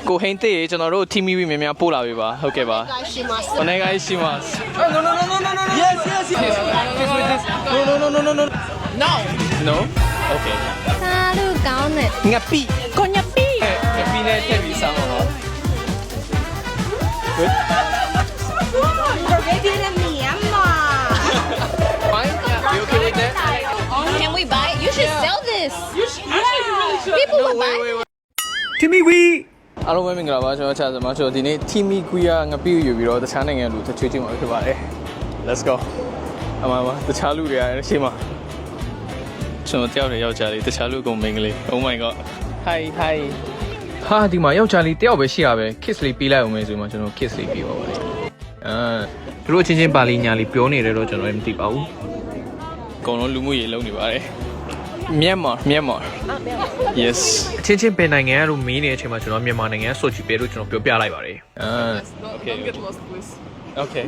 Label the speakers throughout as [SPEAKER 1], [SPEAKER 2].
[SPEAKER 1] ကိုဟင်းတေးကျွန်တော်တို့ team ဝီများများပို့လာပြီပါဟုတ်ကဲ့ပါお願いします No no no no no no yes yes yes this with this no no no no no no no no okay
[SPEAKER 2] စားလို့ကောင်းတယ်
[SPEAKER 1] ငါပီ
[SPEAKER 2] ကိုညပီ
[SPEAKER 1] ငါပီနဲ့ထည့်ပြီးစားမှာပါ Good
[SPEAKER 2] Baby de mi amor
[SPEAKER 1] Fine yeah you okay with that
[SPEAKER 2] Can we buy it? You should sell this People will buy
[SPEAKER 3] Timmy Wee
[SPEAKER 1] အားလုံးပဲမင်္ဂလာပါကျွန်တော်ချာစမကျွန်တော်ဒီနေ့ team ကွီယာငါပီယူပြီးတော့တခြားနိုင်ငံလူတချွေးချင်းမှာဖြစ်ပါတယ် Let's go အမှန်ပါတခြားလူတွေကရှေ့မှာကျွန်တော်တယောက်တည်းယောက်ျားလေးတခြားလူကုန်မိန်းကလေး Oh my god Hi hi ဟာဒီမှာယောက်ျားလေးတယောက်ပဲရှိရပဲ kiss လေးပေးလိုက်အောင်မယ်ဆိုမှကျွန်တော် kiss လေးပေးပါပါလေသူတို့ချင်းချင်းပါလီညာလေးပြောနေတယ်တော့ကျွန်တော်လည်းမသိပါဘူးအကုန်လုံးလူမှုရေးလုံးနေပါတယ်မြန်မာ Yes
[SPEAKER 3] ချင်းချင်းပင်နိုင်ငံလို့မင်းနေတဲ့အချိန်မှာကျွန်တော်မြန်မာနိုင်ငံဆိုချီပဲလို့ကျွန်တော်ပြောပြလိုက်ပါတယ်
[SPEAKER 1] Okay
[SPEAKER 4] Don't get lost, please.
[SPEAKER 1] Okay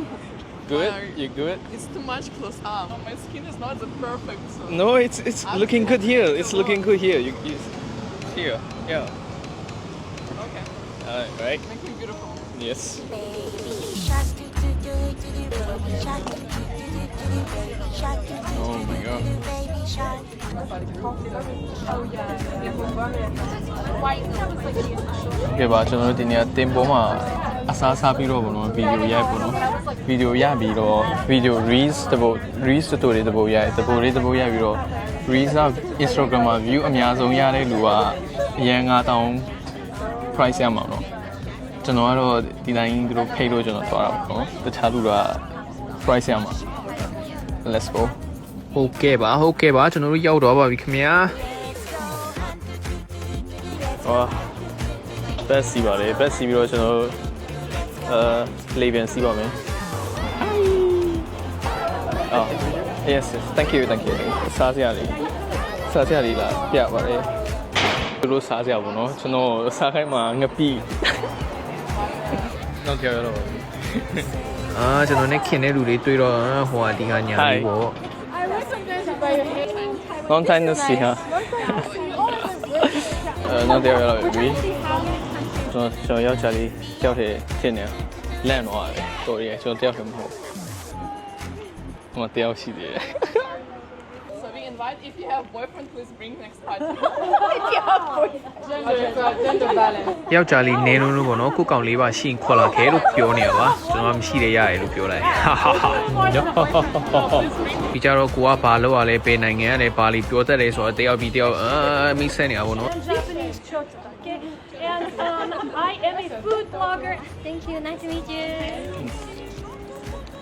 [SPEAKER 1] Good you good
[SPEAKER 4] It's too much close up. My skin is not the perfect. So.
[SPEAKER 1] No it's looking good here it's looking good here you here yeah
[SPEAKER 4] Okay.
[SPEAKER 1] Right
[SPEAKER 4] Making beautiful.
[SPEAKER 1] Yes Oh my god Okay ပါကျွန်တော်တို့ဒီနေ့တင်ပေါ်မှာအစားစားပြီးတော့ဗောနော်ဗီဒီယိုရိုက်ပေါ့နော်ဗီဒီယိုရပြီးတော့ဗီဒီယို reels တပုတ် reels တူတွေတပုတ်ရိုက်တပုတ်လေးတပုတ်ရိုက်ပြီးတော့ reels က Instagram မှာ view အများဆုံးရတဲ့လူကအရန်9000 price ရမှာနော်ကျွန်တော်ကတော့ဒီတိုင်းသူတို့ pay လို့ကျွန်တော်သွားတာပေါ့နော်တခြားလူက price ရမှာ Let's go
[SPEAKER 3] ဟုတ်ကဲ့ပါကျွန်တော်တို့ရောက်တော့ပါပြီခင်ဗျာ
[SPEAKER 1] ဘက်စီပါလေဘက်စီပြီးတော့ကျွန်တော်တို့လေဗန်စီပါမယ်အော် yes thank you စားစရာလေးလာပြပါတယ်သူတို့စားစရာပေါ့နော်ကျွန်တော်စားခိုင်းမှာငပိတော့ကြောက်ရတော့
[SPEAKER 3] ကျွန်တော်နဲ့ခင်တဲ့လူလေးတွေ့တော့ဟိုဟာဒီကညာလေးပေါ့
[SPEAKER 1] Long time no see ဟာတော့ကြောက်ရတော့ပြီကျွန်တော်ယောက်ျားလေးကြောက်တယ်ဖြစ်နေလန့်တော့ရတယ်တော်ရကျွန်တော်တယောက်တည်းမဟုတ်ဟိုတယောက်ရှိသေးတယ်
[SPEAKER 4] So we invite if you have boyfriend, please bring next party. Gender balance.
[SPEAKER 3] ယောက်ျားလေးနင်းလို့ပေါ့နော်ကိုကောင်လေးပါရှိရင်ခေါ်လာခဲ့လို့ပြောနေတာပါကျွန်တော်မရှိရရတယ်လို့ပြောလိုက်ပြီးကြတော့ကိုကဘာလုပ်ရလဲပေနိုင်ငံကလည်းဘာလီပြောတတ်တယ်ဆိုတော့တယောက်ပြီးတယောက်မိတ်ဆက်နေတာပေါ့နော်
[SPEAKER 2] Japanese shortcut okay and I am a food blogger Thank you nice to meet you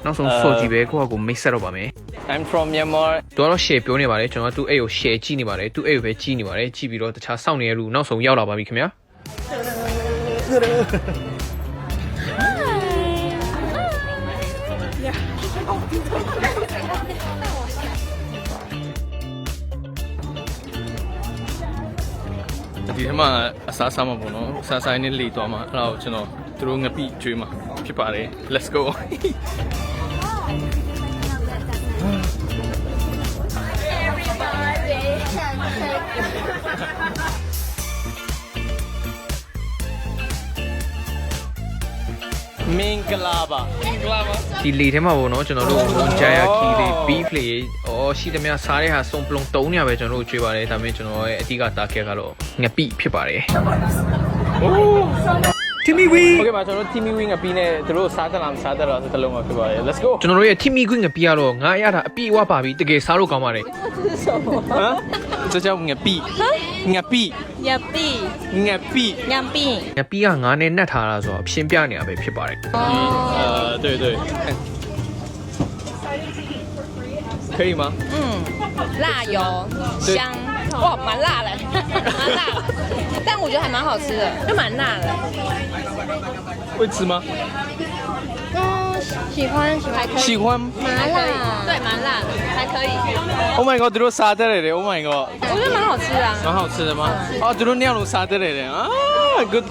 [SPEAKER 3] နောက်ဆုံးစော်ကြည့်ပဲကိုကကိုမိတ်ဆက်တော့ပါမယ်
[SPEAKER 1] I'm from Myanmar
[SPEAKER 3] သူကတော့ share ပြောနေပါတယ်ကျွန်တော်သူ့အဲ့ကို share ကြည့်နေပါတယ်သူ့အဲ့ကိုပဲကြည့်နေပါတယ်ကြည့်ပြီးတော့တခြားစောင့်နေတဲ့လူနောက်ဆုံးရောက်လာပါပြီခင်ဗျာ
[SPEAKER 1] ဒီထဲမှာအစားစားမှာပေါ့နော်အစားစားနေလေသွားမှာအဲ့ဒါကိုကျွန်တော်သူတို့ငပိကျွေးမှာဖြစ်ပါတယ် Let's go မင်္ဂလာပါ
[SPEAKER 3] ဒီလေထဲမှာပေါ့နော်ကျွန်တော်တို့ဂျာယာခီလေး beef လေးရှိသမျှစားတဲ့ဟာစုံပလုံ3ညပဲကျွန်တော်တို့ကျွေးပါတယ်ဒါပေမဲ့ကျွန်တော်ရဲ့အဓိကတာဂက်ကတော့ငပိဖြစ်ပါတယ် Timmy Wee
[SPEAKER 1] โอเคပါကျွန်တော်တို့ Timmy Wee ငပိနဲ့သူတို့စားတယ်လားမစားတယ်လားတစ်လုံးမှာဖြစ်ပါတယ် Let's go
[SPEAKER 3] ကျွန်တော်တို့ရဲ့ Timmy Wee ငပိကတော့ငါရတာအပြည့်ဝပါပြီတကယ်စားလို့ကောင်းပါတယ်
[SPEAKER 1] ဟမ်这叫ငပိ
[SPEAKER 2] ညပီ
[SPEAKER 1] ငပိ
[SPEAKER 3] ငါငါနဲ့နှက်ထားတာဆိုတော့ရှင်းပြနေတာပဲဖြစ်ပါတယ်
[SPEAKER 1] 对可以吗
[SPEAKER 2] 辣油香哇蛮辣的蛮辣但我觉得还蛮好吃的就蛮辣的
[SPEAKER 1] 会吃吗喜欢
[SPEAKER 2] 麻辣对蛮辣的还可以
[SPEAKER 1] Oh my god သူတို့စားတယ်လေ Oh my god
[SPEAKER 2] 我觉得蛮好吃的
[SPEAKER 1] 蛮好吃的吗သူတို့ညလုံးစားတယ်လေgood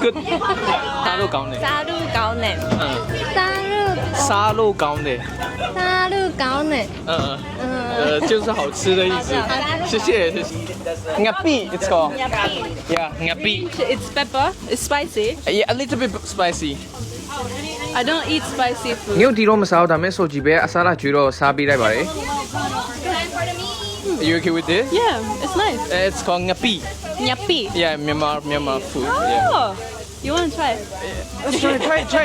[SPEAKER 1] စားလို့ကောင်းတယ်
[SPEAKER 2] စားလို့ကောင်းတယ်စားလို့
[SPEAKER 1] 沙漏高的，
[SPEAKER 2] 沙律高呢？
[SPEAKER 1] 就是好吃的意思。谢谢谢谢。Ngapi, it's called. Yeah, ngapi.
[SPEAKER 4] It's pepper. It's spicy.
[SPEAKER 1] Yeah, a little bit spicy.
[SPEAKER 4] I don't eat spicy food.
[SPEAKER 3] ညို့ဒီတော့မစားဘူးဒါမဲ့ဆိုကြည့်ပဲအစားလာကျွေးတော့စားပေးလိုက်ပါတယ်
[SPEAKER 1] Are you okay with this?
[SPEAKER 4] Yeah, it's nice.
[SPEAKER 1] It's called ngapi.
[SPEAKER 4] Nyapi.
[SPEAKER 1] Yeah, Myanmar food. Yeah.
[SPEAKER 4] Oh, you want to try it?
[SPEAKER 1] Let's try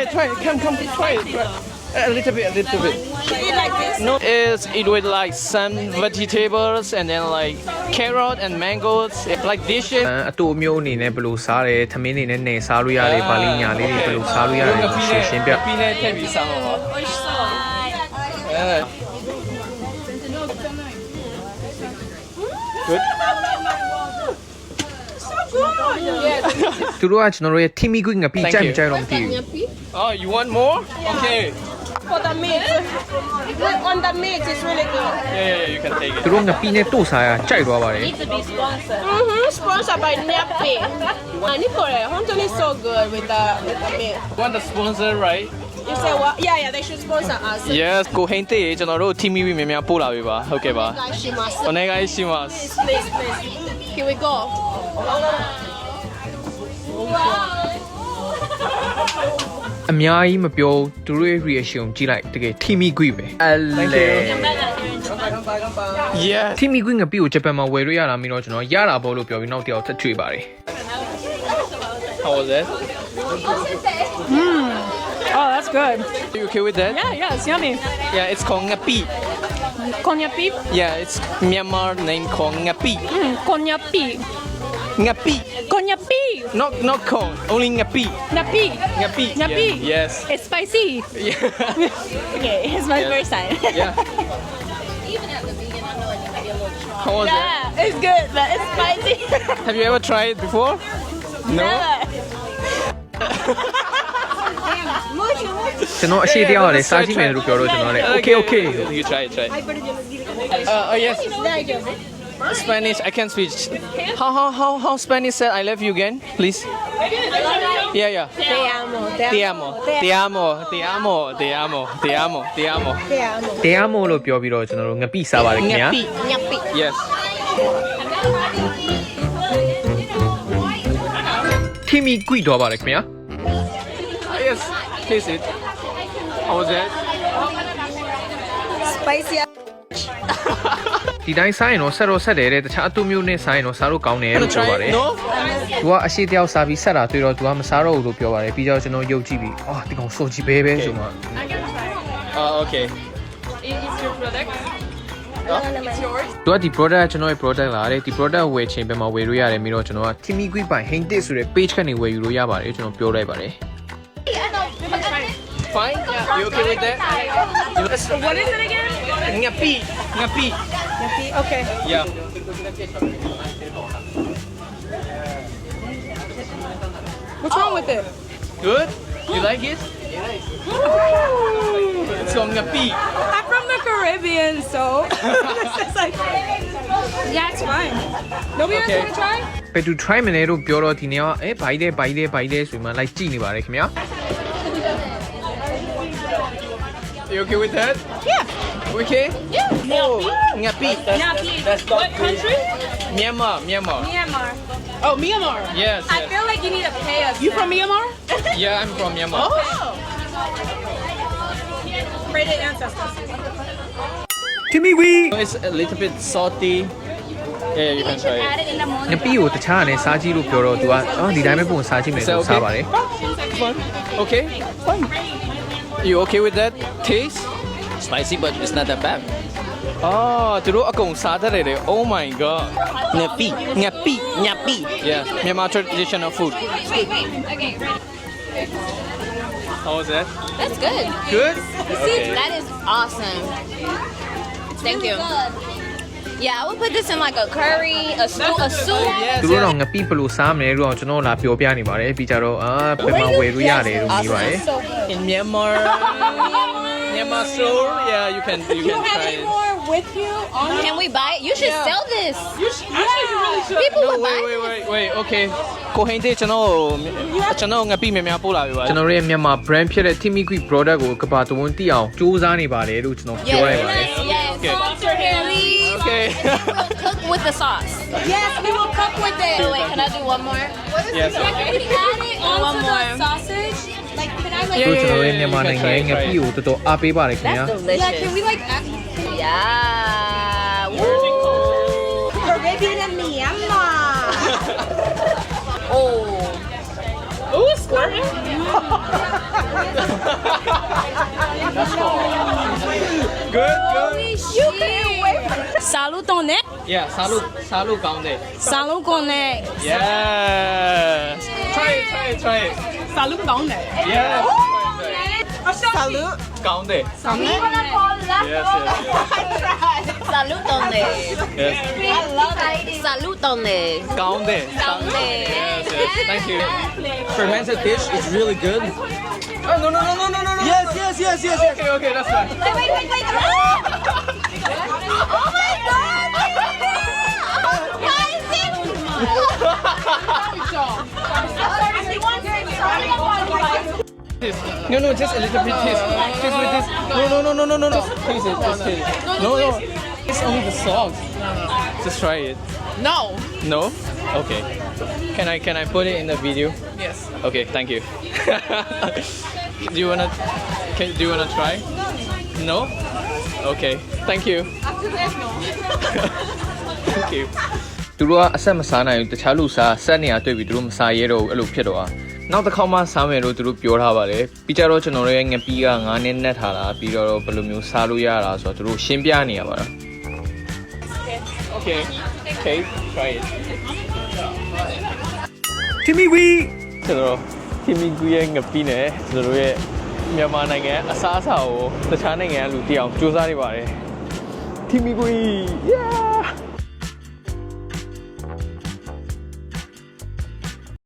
[SPEAKER 1] it. Come, try it. A little bit.
[SPEAKER 4] You eat like this?
[SPEAKER 1] No, it's it with like some vegetables and then like carrot and mangoes, like dishes.
[SPEAKER 3] အတူမျိုးအနေနဲ့ဘယ်လိုစားတယ်ထမင်းနေနဲ့နေစားလို့ရတယ်ဗာလီညာလေးတွေဘယ်လိုစားလို့ရတယ်ရှင်းပြ
[SPEAKER 1] ပြီးနဲ့ထည့်ပြီးစားမှာပါ Good.
[SPEAKER 3] သူတို့ကကျွန်တော်တို့ရဲ့ Timmy Quick ငပိကြိုက်မကြိုက်တော့မသိဘူး
[SPEAKER 1] Oh, you want more? Okay.
[SPEAKER 4] For the meat. On the meat, it's really good.
[SPEAKER 1] Yeah, you can take
[SPEAKER 3] သူ
[SPEAKER 1] it.
[SPEAKER 3] တို့ငပိနဲ့တို့စားရကြိုက်သွားပါတယ်
[SPEAKER 4] To be sponsored. Sponsored by Nyapi. Nicole, Honton is so good with the meat.
[SPEAKER 1] Want the sponsor, right?
[SPEAKER 4] You say what? Yeah, they should sponsor us.
[SPEAKER 1] Yes, ကိုဟိန်းတေးကျွန်တော်တို့ TV များများပို့လာပြီပါဟုတ်ကဲ့ပါ
[SPEAKER 4] Gashimasu.
[SPEAKER 1] お願いします
[SPEAKER 4] Please. Here we go.
[SPEAKER 3] အများကြီးမပြောသူတို့ရဲ့ reaction ကြည့်လိုက်တကယ် Timmy Quick ပဲအလေ
[SPEAKER 1] Yes.
[SPEAKER 3] Timmy Quick ငပိကိုဂျပန်မှာဝယ်လို့ရတာမျိုးတော့ကျွန်တော်ရတာပေါ့လို့ပြောပြီးနောက်တစ်ယောက်ထပ်ထွေပါတယ်
[SPEAKER 1] How was it?
[SPEAKER 4] Oh, that's good.
[SPEAKER 1] Are you okay with that?
[SPEAKER 4] Yeah, it's yummy.
[SPEAKER 1] Yeah, it's called ngapi.
[SPEAKER 4] Konyapi.
[SPEAKER 1] Yeah, it's Myanmar name called ngapi.
[SPEAKER 4] Konyapi.
[SPEAKER 1] Ngapi.
[SPEAKER 4] Konyapi.
[SPEAKER 1] Not corn, only ngapi.
[SPEAKER 4] Napi.
[SPEAKER 1] Ngapi.
[SPEAKER 4] Napi.
[SPEAKER 1] Yeah. Yes.
[SPEAKER 4] It's spicy.
[SPEAKER 1] Yeah.
[SPEAKER 4] Okay, it's my
[SPEAKER 1] Yeah.
[SPEAKER 4] first time.
[SPEAKER 1] Yeah. How was it?
[SPEAKER 4] Yeah, it's good, but it's spicy.
[SPEAKER 1] Have you ever tried it before? No.
[SPEAKER 4] Never.
[SPEAKER 3] ကျွန်တော်အရှိတရားရတယ်စားကြည့်မယ်လို့ပြောတော့ကျွန်တော်လည်း okay
[SPEAKER 1] You try it. Oh yes. Spanish. I can speak. How Spanish said I love you again, please? Yeah.
[SPEAKER 4] Te amo.
[SPEAKER 1] Te amo. Te amo. Te amo. Te amo. Te amo. Te amo.
[SPEAKER 4] Te amo.
[SPEAKER 3] တရားမို့လို့ပြောပြီးတော့ကျွန်တော်တို့ငပိစားပါတယ်ခင်ဗျာ
[SPEAKER 4] Nyapi.
[SPEAKER 1] Yes.
[SPEAKER 3] Timmy Quick တော့ပါတယ်ခင်ဗျာ
[SPEAKER 1] Yes. Taste it. How was it?
[SPEAKER 4] Spicy.
[SPEAKER 3] ဒီတိုင်းစားရင်တော့ဆက်တော့ဆက်တယ်တဲ့တခြားအတူမျိုးနဲ့စားရင်တော့စားလို့ကောင်းတယ်လို့ပြောပါတယ်
[SPEAKER 1] No.
[SPEAKER 3] သူကအရှိတယောက်စားပြီးဆက်တာတွေ့တော့သူကမစားတော့ဘူးလို့ပြောပါတယ်ပြီးတော့ကျွန်တော်ယုတ်ကြည့်ပြီးအော်ဒီကောင်စောကြီးပဲဆိုမှ
[SPEAKER 1] Okay.
[SPEAKER 4] It's your product. It's yours.
[SPEAKER 3] သူကဒီ product ကျွန်တော်ရဲ့ product လာတယ်ဒီ product ဝယ်ချင်ပဲမှာဝယ်လို့ရတယ်ပြီးတော့ကျွန်တော်က Timmy Quick ပိုင် Hint ဆိုတဲ့ page ကနေဝယ်ယူလို့ရပါတယ်ကျွန်တော်ပြောလိုက်ပါတယ်
[SPEAKER 1] Fine. Yeah. You okay with that?
[SPEAKER 4] What is it again?
[SPEAKER 1] Ngapi.
[SPEAKER 4] Nyapi. Okay.
[SPEAKER 1] Yeah.
[SPEAKER 4] What's wrong with it?
[SPEAKER 1] Good. You like it? It's called ngapi.
[SPEAKER 4] I'm from the Caribbean, so this is like. Yeah, it's fine. Nobody else
[SPEAKER 1] Okay.
[SPEAKER 4] want to try?
[SPEAKER 3] ဘယ်သူ try မလဲလို့ပြောတော့ဒီနေ့ကဘိုက်တယ်ဆိုမှလိုက်ကြည့်နေပါတယ်ခင်ဗျာ
[SPEAKER 1] You okay with that?
[SPEAKER 4] Yeah.
[SPEAKER 1] Okay?
[SPEAKER 4] Yeah.
[SPEAKER 1] Oh, ngapi.
[SPEAKER 4] Nyapi. What country?
[SPEAKER 1] Myanmar.
[SPEAKER 4] Myanmar. Oh, Myanmar.
[SPEAKER 1] Yes.
[SPEAKER 4] I feel like you need to pay us. You from Myanmar?
[SPEAKER 1] Yeah, I'm from Myanmar.
[SPEAKER 4] Oh. Pray to ancestors.
[SPEAKER 3] Timmy Quick
[SPEAKER 1] It's a little bit salty. Yeah, you can try it.
[SPEAKER 3] ငပိကိုတခြားအနေစားကြည့်လို့ပြောတော့သူကဒီတိုင်းပဲပုံစားကြည့်မယ်လို့စားပါတယ်
[SPEAKER 1] Okay? Fine. You okay with that taste?
[SPEAKER 5] Spicy, but it's not that bad.
[SPEAKER 1] Oh, သူတို့အကုန်စားတတ်တယ်လေ Oh my god.
[SPEAKER 5] Nyapi.
[SPEAKER 1] Ngapi.
[SPEAKER 5] Nyapi.
[SPEAKER 1] Yeah, Myanmar traditional food. How was that?
[SPEAKER 2] That's good.
[SPEAKER 1] Good?
[SPEAKER 2] See, that is awesome. Thank you. Yeah, I would put this in like a curry, a stew, a soup.
[SPEAKER 3] သူတို့တော့ငပိဘယ်လိုစားမလဲလို့ကျွန်တော်လာပြောပြနေပါတယ်ပြီးကြတော့ဘယ်မှာဝယ်လို့ရတယ်လို့ပြီးပါတယ်
[SPEAKER 1] In Myanmar Myanmar store yeah you can try it
[SPEAKER 4] More with you on
[SPEAKER 2] Can we buy it? You should sell this.
[SPEAKER 1] Actually you really should
[SPEAKER 2] People
[SPEAKER 1] No
[SPEAKER 2] would buy
[SPEAKER 1] wait okay ကိုဟိန်းတဲ့ကျွန်တော်ငပိများများပို့လာပြီပါ
[SPEAKER 3] ကျွန်တော်တို့ရဲ့မြန်မာ brand ဖြစ်တဲ့ Timmy Quick product ကိုကဘာတဝန်းတိအောင်စူးစမ်းနေပါတယ်လို့ကျွန်တော်ပြောရပါတယ်
[SPEAKER 2] Yes. Sponsor him, please.
[SPEAKER 1] Okay
[SPEAKER 2] Cook with the sauce.
[SPEAKER 4] Yes, we will cook with it.
[SPEAKER 2] Oh, wait, can I do one more?
[SPEAKER 1] Yes
[SPEAKER 4] Can we add it
[SPEAKER 2] One
[SPEAKER 4] onto
[SPEAKER 2] more.
[SPEAKER 4] the sausage? Like, can I like?
[SPEAKER 3] တို့ကျွန်တော်ရဲ့မြန်မာနိုင်ငံငပိကိုတော်တော်အားပေးပါတယ်ခင်ဗျာ
[SPEAKER 2] That's delicious.
[SPEAKER 4] Yeah, can we like add
[SPEAKER 2] Yeah. Woo.
[SPEAKER 4] Caribbean and Myanmar?
[SPEAKER 2] Oh.
[SPEAKER 1] Ooh squirting Good
[SPEAKER 4] You can't wait. Salud on it.
[SPEAKER 1] Yeah စားလို့ကောင်းတယ်
[SPEAKER 4] Salud on it.
[SPEAKER 1] Yeah try it
[SPEAKER 4] Salud on it.
[SPEAKER 1] Yeah
[SPEAKER 4] Salud.
[SPEAKER 1] ကောင်းတယ် Yes
[SPEAKER 2] Salud donde.
[SPEAKER 1] Yes
[SPEAKER 4] I love it.
[SPEAKER 2] Salud donde.
[SPEAKER 1] ကောင်းတယ်
[SPEAKER 2] Donde.
[SPEAKER 1] Yes Thank you
[SPEAKER 5] Fermented fish is really good.
[SPEAKER 1] Oh no
[SPEAKER 5] Yes.
[SPEAKER 1] Okay that's fine
[SPEAKER 2] Wait. Oh my God. Why is it?
[SPEAKER 1] No just a little bit taste with this No taste it just taste it No it's only the sauce just try it No okay can I put it in the video Yes okay thank you do you wanna try No okay thank you thank you
[SPEAKER 3] သူတို့ကအဆက်မစားနိုင်ဘူးတခြားလူစားဆက်နေရတွေ့ပြီးသူတို့မစားရဲတော့ဘူးအဲ့လိုဖြစ်တော့နောက်တစ်ခေါက်မှစားမယ်လို့သူတို့ပြောထားပါတယ်ပြီးကြတော့ကျွန်တော်တို့ရဲ့ငပီးက9နှစ်နဲ့ထားတာပြီးတော့ဘယ်လိုမျိုးစားလို့ရတာဆိုတော့သူတို့ရှင်းပြနေရပါတော့
[SPEAKER 1] Okay try it
[SPEAKER 3] Timmy Quick
[SPEAKER 1] ကျွန်တော်တီမီကူရဲ့ငပီးနဲ့ကျွန်တော်ရဲ့မြန်မာနိုင်ငံအစားအစာကိုတခြားနိုင်ငံကလူတည်အောင်စူးစမ်းနေပါတယ်တီမီကူ yeah